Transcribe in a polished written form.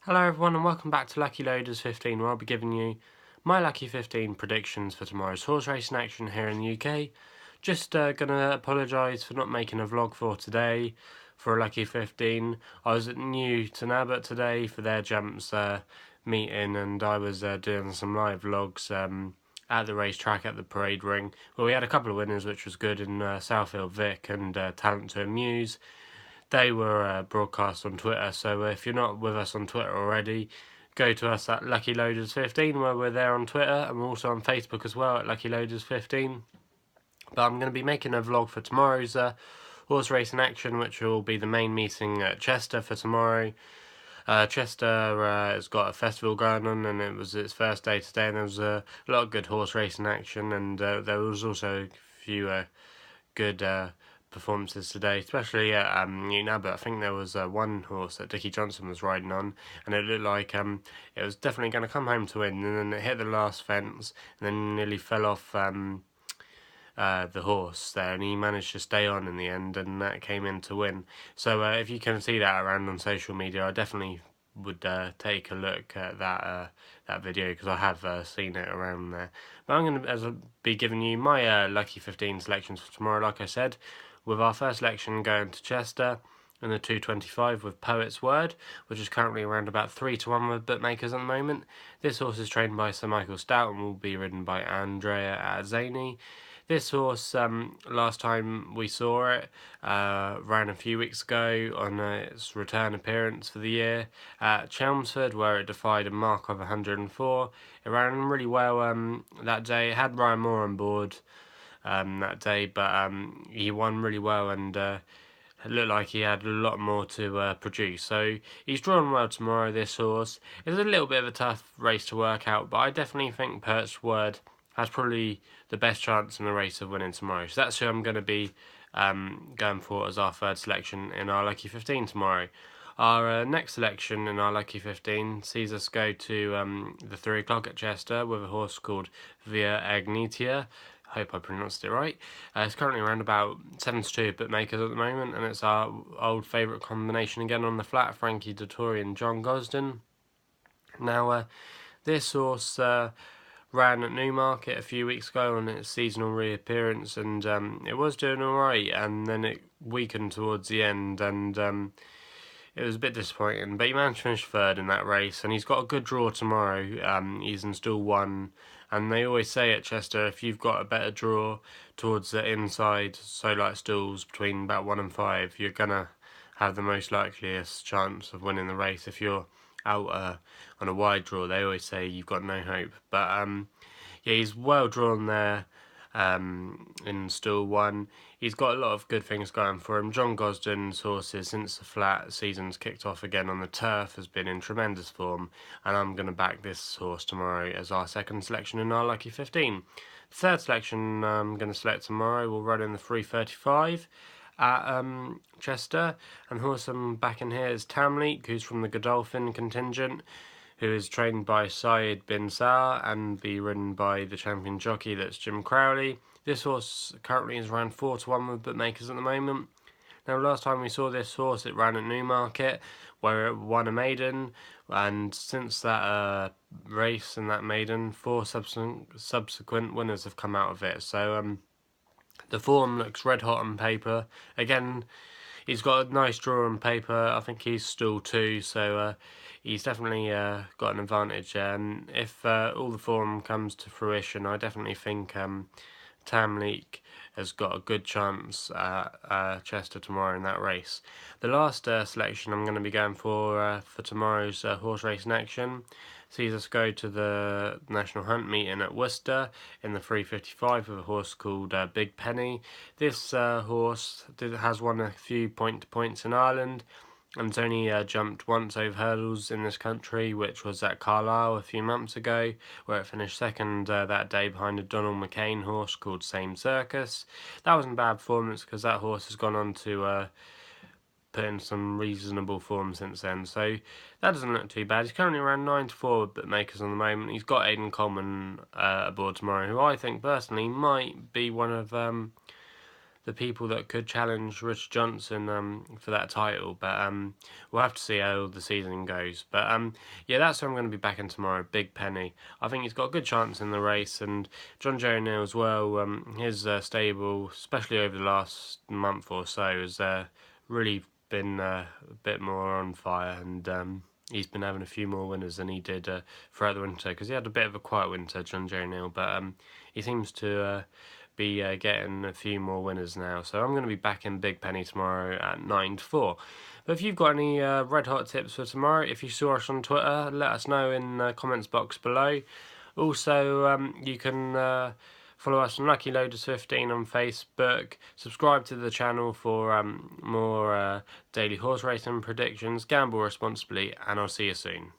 Hello everyone and welcome back to Lucky Loaders 15, where I'll be giving you my Lucky 15 predictions for tomorrow's horse racing action here in the UK. Just gonna apologise for not making a vlog for today for a Lucky 15. I was at New to Nabbit today for their jumps meeting, and I was doing some live vlogs at the racetrack at the parade ring. Well, we had a couple of winners, which was good, in Southfield Vic and Talent to Amuse. They were broadcast on Twitter, so if you're not with us on Twitter already, go to us at Lucky Loaders 15, where we're there on Twitter, and we're also on Facebook as well at Lucky Loaders 15. But I'm going to be making a vlog for tomorrow's horse racing action, which will be the main meeting at Chester for tomorrow. Chester has got a festival going on, and it was its first day today, and there was a lot of good horse racing action, and there was also a few good performances today, especially at but I think there was one horse that Dickie Johnson was riding on, and it looked like it was definitely going to come home to win, and then it hit the last fence, and then nearly fell off the horse there, and he managed to stay on in the end, and that came in to win. So if you can see that around on social media, I definitely would take a look at that video, because I have seen it around there. But I'm going to be giving you my lucky 15 selections for tomorrow, like I said, with our first selection going to Chester in the 225 with Poet's Word, which is currently around about 3-1 with bookmakers at the moment. This horse is trained by Sir Michael Stout and will be ridden by Andrea Azzani. This horse, last time we saw it, ran a few weeks ago on its return appearance for the year at Chelmsford, where it defied a mark of 104. It ran really well that day. It had Ryan Moore on board that day, but he won really well, and it looked like he had a lot more to produce. So he's drawn well tomorrow, this horse. It's a little bit of a tough race to work out, but I definitely think Pert's Word has probably the best chance in the race of winning tomorrow. So that's who I'm going to be going for as our third selection in our Lucky 15 tomorrow. Our next selection in our Lucky 15 sees us go to the 3 o'clock at Chester with a horse called Via Egnatia. I hope I pronounced it right. It's currently around about 7-2 bookmakers at the moment, and it's our old favourite combination again on the flat, Frankie Dettori and John Gosden. Now, this horse ran at Newmarket a few weeks ago on its seasonal reappearance, and it was doing alright, and then it weakened towards the end, and it was a bit disappointing, but he managed to finish third in that race, and he's got a good draw tomorrow. He's in stall 1, and they always say at Chester, if you've got a better draw towards the inside, so like stalls between about 1 and 5, you're going to have the most likeliest chance of winning the race. If you're out on a wide draw, they always say you've got no hope. But yeah, he's well drawn there in stall 1. He's got a lot of good things going for him. John Gosden's horses, since the flat season's kicked off again on the turf, has been in tremendous form, and I'm going to back this horse tomorrow as our second selection in our Lucky 15. The third selection I'm going to select tomorrow will run in the 335 at Chester, and horse I'm backing here is Tamleek, who's from the Godolphin contingent, who is trained by Syed bin Saar and be ridden by the champion jockey, that's Jim Crowley. This horse currently is around 4-1 with bookmakers at the moment. Now, last time we saw this horse, it ran at Newmarket, where it won a maiden, and since that race and that maiden, 4 subsequent winners have come out of it. So the form looks red hot on paper. Again, he's got a nice draw on paper. I think he's stall 2, so he's definitely got an advantage. And if all the form comes to fruition, I definitely think Tamleek has got a good chance at Chester tomorrow in that race. The last selection I'm going to be going for tomorrow's horse race in action sees us go to the National Hunt meeting at Worcester in the 355 with a horse called Big Penny. This horse has won a few point-to-points in Ireland, and it's only jumped once over hurdles in this country, which was at Carlisle a few months ago, where it finished second that day behind a Donald McCain horse called Same Circus. That wasn't a bad performance, because that horse has gone on to put in some reasonable form since then, so that doesn't look too bad. He's currently around 9-4 with bookmakers on the moment. He's got Aidan Coleman aboard tomorrow, who I think personally might be one of the the people that could challenge Rich Johnson for that title. But we'll have to see how the season goes. But yeah, that's who I'm going to be backing tomorrow. Big Penny. I think he's got a good chance in the race, and John Joe Neal as well. His stable, especially over the last month or so, has really been a bit more on fire, and he's been having a few more winners than he did throughout the winter, because he had a bit of a quiet winter, John Joe Neal, but he seems to be getting a few more winners now. So I'm going to be back in Big Penny tomorrow at 9-4. But if you've got any red hot tips for tomorrow, if you saw us on Twitter, let us know in the comments box below. Also, you can follow us on Lucky Loaders 15 on Facebook. Subscribe to the channel for more daily horse racing predictions. Gamble responsibly, and I'll see you soon.